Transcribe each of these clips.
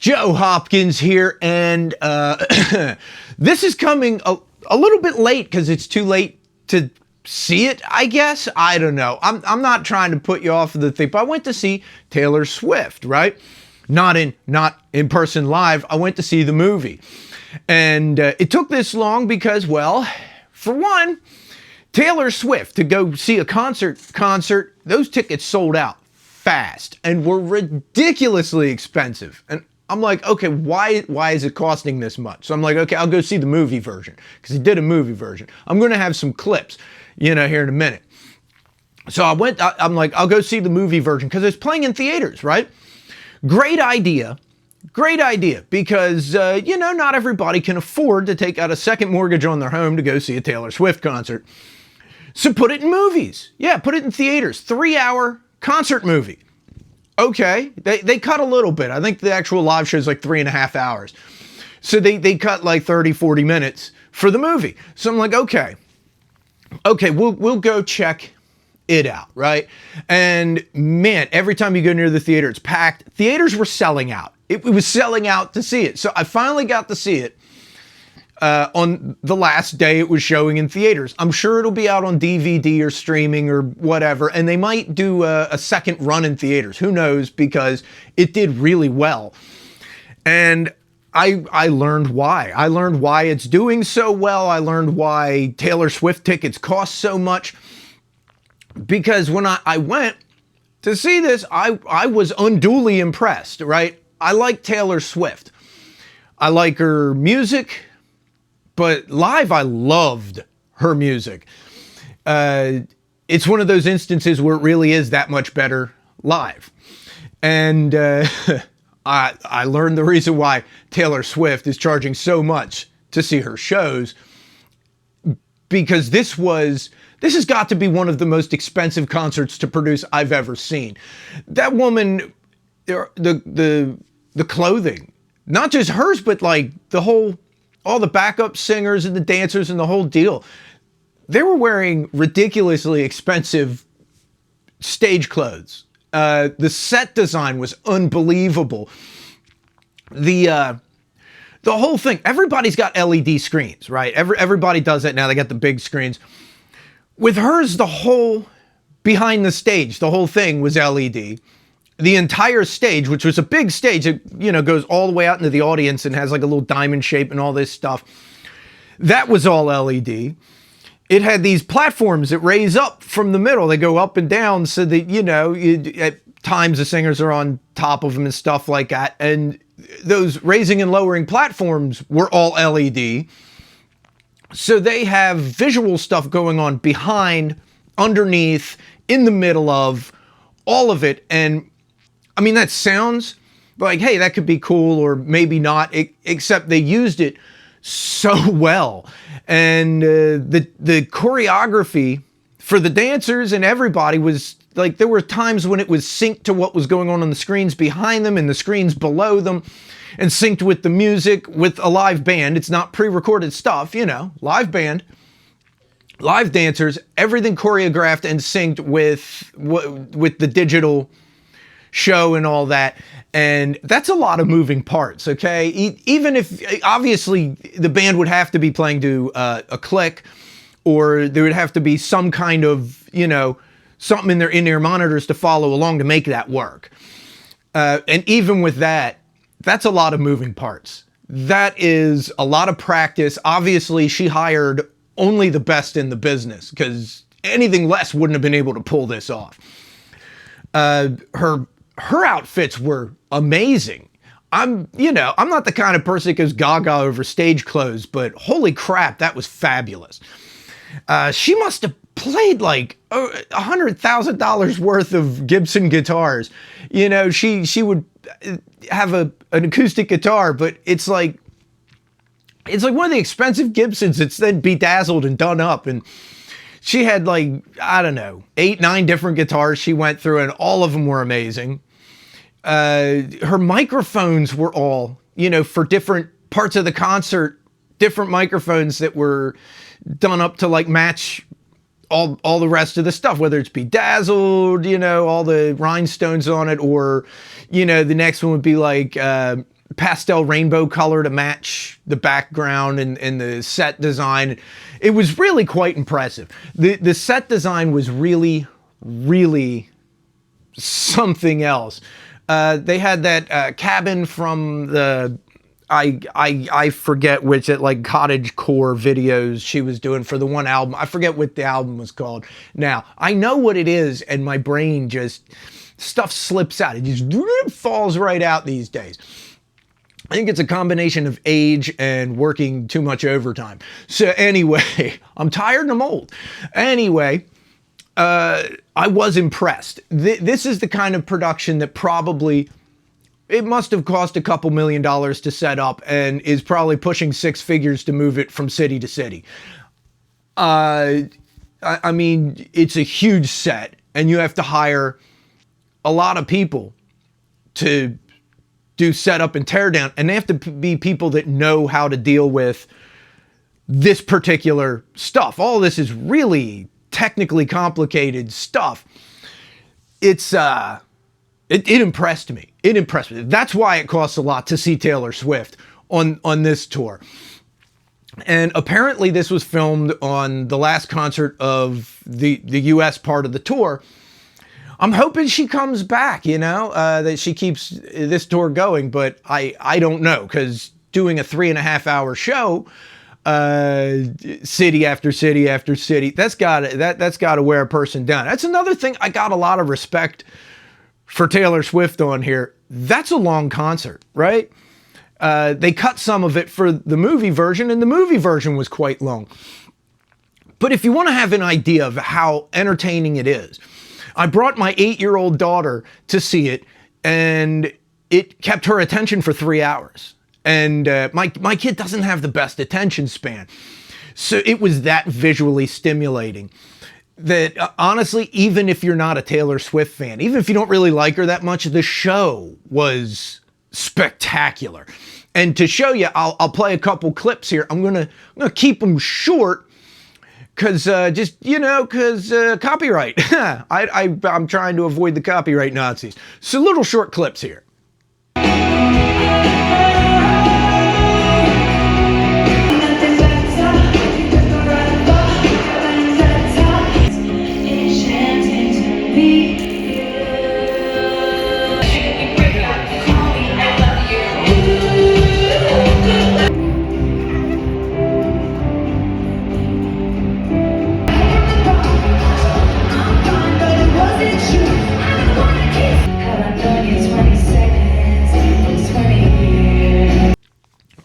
Joe Hopkins here, and this is coming a little bit late because it's too late to see it, I guess. I don't know. I'm not trying to put you off of the thing, but I went to see Taylor Swift, right? Not in person live. I went to see the movie. And it took this long because, well, for one, Taylor Swift, to go see a concert, those tickets sold out fast and were ridiculously expensive. And I'm like, okay, why is it costing this much? So I'm like, okay, I'll go see the movie version because he did a movie version. I'm going to have some clips, here in a minute. So I'm like, I'll go see the movie version because it's playing in theaters, right? Great idea because, not everybody can afford to take out a second mortgage on their home to go see a Taylor Swift concert. So put it in movies. Yeah, put it in theaters. 3-hour concert movie. Okay, they cut a little bit. I think the actual live show is like 3.5 hours. So they cut like 30, 40 minutes for the movie. So I'm like, okay, we'll go check it out, right? And man, every time you go near the theater, it's packed. Theaters were selling out. It was selling out to see it. So I finally got to see it on the last day it was showing in theaters. I'm sure it'll be out on DVD or streaming or whatever, and they might do a second run in theaters. Who knows? Because it did really well. And I learned why. I learned why it's doing so well. I learned why Taylor Swift tickets cost so much. Because when I went to see this, I was unduly impressed, right? I like Taylor Swift. I like her music, but live I loved her music. It's one of those instances where it really is that much better live. And I learned the reason why Taylor Swift is charging so much to see her shows, because this has got to be one of the most expensive concerts to produce I've ever seen. That woman, the clothing, not just hers, but like all the backup singers and the dancers and the whole deal, they were wearing ridiculously expensive stage clothes. The set design was unbelievable. The whole thing, everybody's got LED screens, right? Everybody does that now. They got the big screens. With hers, the whole behind the stage, the whole thing was LED. The entire stage, which was a big stage, it, goes all the way out into the audience and has like a little diamond shape and all this stuff. That was all LED. It had these platforms that raise up from the middle. They go up and down so that, at times the singers are on top of them and stuff like that. And those raising and lowering platforms were all LED. So they have visual stuff going on behind, underneath, in the middle of, all of it. And I mean, that sounds like, hey, that could be cool or maybe not, except they used it so well. And the choreography for the dancers and everybody was like, there were times when it was synced to what was going on the screens behind them and the screens below them, and synced with the music with a live band. It's not pre-recorded stuff, live band, live dancers, everything choreographed and synced with the digital show and all that. And that's a lot of moving parts, okay? Even if, obviously, the band would have to be playing to a click, or there would have to be some kind of, something in their in-ear monitors to follow along to make that work. And even with that, that's a lot of moving parts. That is a lot of practice. Obviously, she hired only the best in the business because anything less wouldn't have been able to pull this off. Her outfits were amazing. I'm not the kind of person that goes gaga over stage clothes, but holy crap, that was fabulous. She must have played like $100,000 worth of Gibson guitars. She would have an acoustic guitar, but it's like one of the expensive Gibsons that's then bedazzled and done up. And she had like, I don't know, 8, 9 different guitars she went through, and all of them were amazing. Her microphones were all, for different parts of the concert, different microphones that were done up to like match all the rest of the stuff, whether it's bedazzled, all the rhinestones on it, or, the next one would be like pastel rainbow color to match the background and the set design. It was really quite impressive. The set design was really, really something else. They had that cabin from the I forget which, like cottage core videos she was doing for the one album. I forget what the album was called. Now, I know what it is, and my brain just, stuff slips out. It just falls right out these days. I think it's a combination of age and working too much overtime. So anyway, I'm tired and I'm old. Anyway, I was impressed. This is the kind of production that probably, it must have cost a couple $1 million to set up and is probably pushing 6 figures to move it from city to city. I mean, it's a huge set, and you have to hire a lot of people to do setup and tear down, and they have to be people that know how to deal with this particular stuff. All this is really technically complicated stuff. It impressed me. It impressed me. That's why it costs a lot to see Taylor Swift on this tour. And apparently this was filmed on the last concert of the US part of the tour. I'm hoping she comes back, you know, that she keeps this tour going, but I don't know, because doing a 3.5-hour show, city after city after city, that's gotta wear a person down. That's another thing. I got a lot of respect for Taylor Swift on here. That's a long concert, right? They cut some of it for the movie version, and the movie version was quite long. But if you want to have an idea of how entertaining it is, I brought my 8-year-old daughter to see it, and it kept her attention for 3 hours. And my kid doesn't have the best attention span. So it was that visually stimulating that, honestly, even if you're not a Taylor Swift fan, even if you don't really like her that much, the show was spectacular. And to show you, I'll play a couple clips here. I'm gonna keep them short, because copyright. I'm trying to avoid the copyright Nazis. So little short clips here.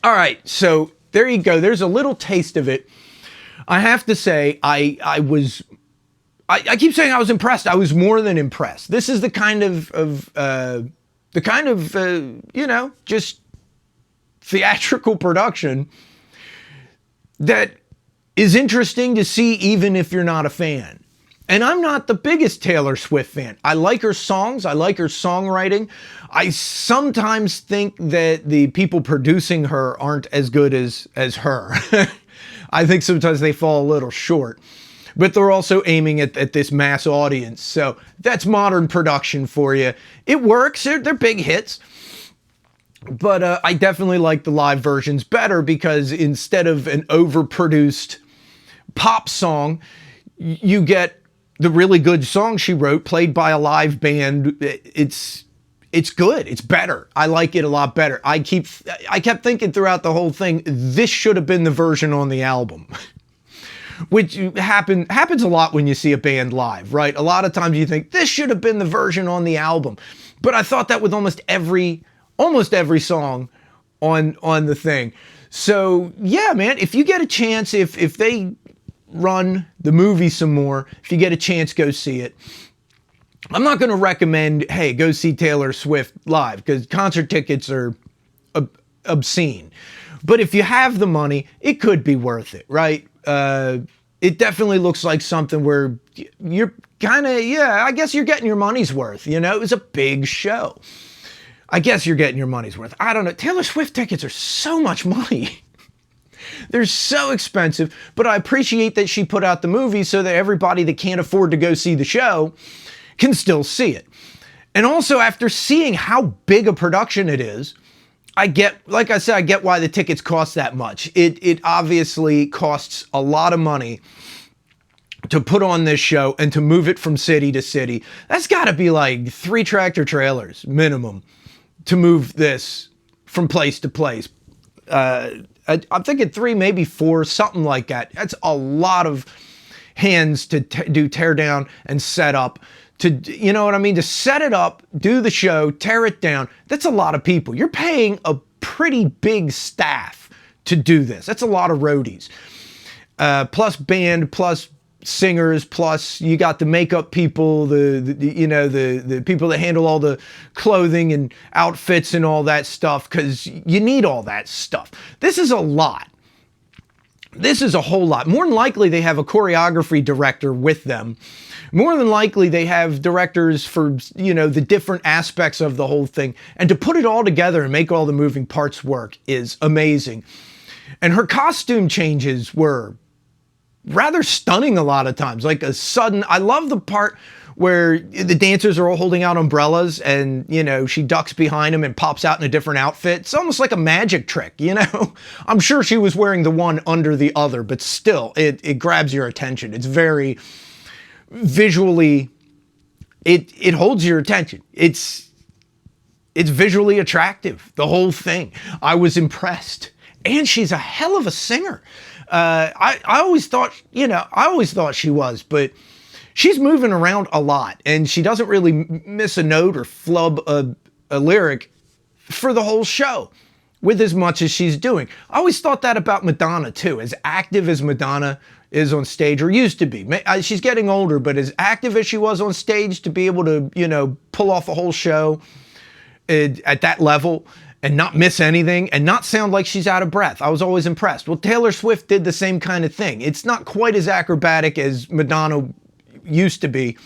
All right, so there you go. There's a little taste of it. I have to say, I keep saying I was impressed. I was more than impressed. This is the kind of just theatrical production that is interesting to see, even if you're not a fan. And I'm not the biggest Taylor Swift fan. I like her songs. I like her songwriting. I sometimes think that the people producing her aren't as good as her. I think sometimes they fall a little short. But they're also aiming at this mass audience. So that's modern production for you. It works. They're big hits. But I definitely like the live versions better, because instead of an overproduced pop song, you get the really good song she wrote played by a live band. It's good. It's better. I like it a lot better. I kept thinking throughout the whole thing, this should have been the version on the album. Which happens a lot when you see a band live, right? A lot of times you think, this should have been the version on the album. But I thought that with almost every song on the thing. So yeah, man, if you get a chance, if they run the movie some more, if you get a chance, go see it. I'm not going to recommend, hey, go see Taylor Swift live, because concert tickets are obscene. But if you have the money, it could be worth it, right? It definitely looks like something where you're kind of, I guess you're getting your money's worth. You know, it was a big show. I guess you're getting your money's worth. I don't know. Taylor Swift tickets are so much money. They're so expensive, but I appreciate that she put out the movie so that everybody that can't afford to go see the show can still see it. And also, after seeing how big a production it is, I get, like I said, I get why the tickets cost that much. It obviously costs a lot of money to put on this show and to move it from city to city. That's got to be like 3 tractor trailers minimum to move this from place to place. I'm thinking 3, maybe 4, something like that. That's a lot of hands to do tear down and set up. To, you know what I mean? To set it up, do the show, tear it down. That's a lot of people. You're paying a pretty big staff to do this. That's a lot of roadies. Plus band, plus singers, plus you got the makeup people, the people that handle all the clothing and outfits and all that stuff, because you need all that stuff. This is a lot. This is a whole lot. More than likely, they have a choreography director with them. More than likely, they have directors for, the different aspects of the whole thing. And to put it all together and make all the moving parts work is amazing. And her costume changes were rather stunning a lot of times. Like a sudden, I love the part where the dancers are all holding out umbrellas and, she ducks behind them and pops out in a different outfit. It's almost like a magic trick, I'm sure she was wearing the one under the other, but still, it grabs your attention. It's very visually, it holds your attention. It's visually attractive, the whole thing. I was impressed. And she's a hell of a singer. I always thought, she was, but she's moving around a lot, and she doesn't really miss a note or flub a lyric for the whole show with as much as she's doing. I always thought that about Madonna too. As active as Madonna is on stage, or used to be. She's getting older, but as active as she was on stage to be able to, pull off a whole show at that level and not miss anything and not sound like she's out of breath. I was always impressed. Well, Taylor Swift did the same kind of thing. It's not quite as acrobatic as Madonna used to be.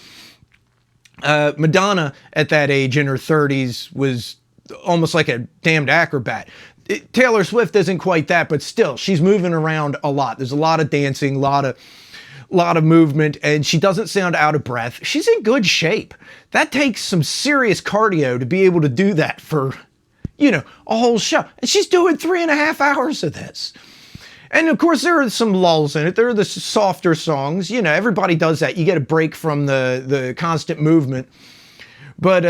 Madonna at that age in her 30s was almost like a damned acrobat. Taylor Swift isn't quite that, but still, she's moving around a lot. There's a lot of dancing, a lot of movement, and she doesn't sound out of breath. She's in good shape. That takes some serious cardio to be able to do that for, a whole show. And she's doing 3.5 hours of this. And of course, there are some lulls in it. There are the softer songs. Everybody does that. You get a break from the constant movement. But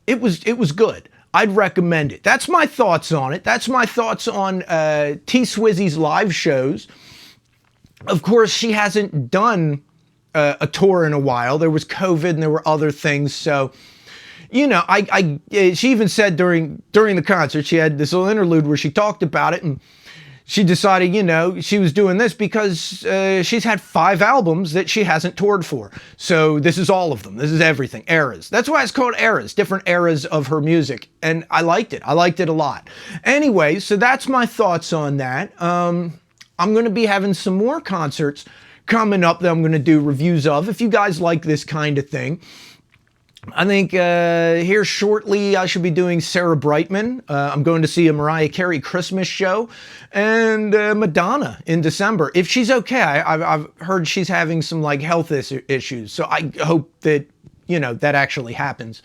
it was good. I'd recommend it. That's my thoughts on it. That's my thoughts on T Swizzy's live shows. Of course, she hasn't done a tour in a while. There was COVID and there were other things. So, she even said during the concert, she had this little interlude where she talked about it, and she decided, she was doing this because she's had 5 albums that she hasn't toured for. So this is all of them. This is everything. Eras. That's why it's called Eras. Different eras of her music. And I liked it. I liked it a lot. Anyway, so that's my thoughts on that. I'm going to be having some more concerts coming up that I'm going to do reviews of. If you guys like this kind of thing. I think here shortly I should be doing Sarah Brightman. I'm going to see a Mariah Carey Christmas show, and Madonna in December. If she's okay, I've heard she's having some health issues, so I hope that that actually happens.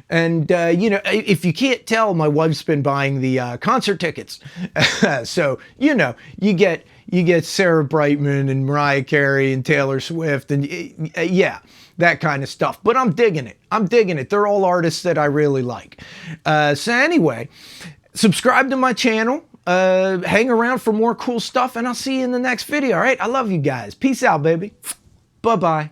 And if you can't tell, my wife's been buying the concert tickets, so you get Sarah Brightman and Mariah Carey and Taylor Swift and yeah. That kind of stuff. But I'm digging it. They're all artists that I really like. So anyway, subscribe to my channel. Hang around for more cool stuff, and I'll see you in the next video. All right? I love you guys. Peace out, baby. Bye-bye.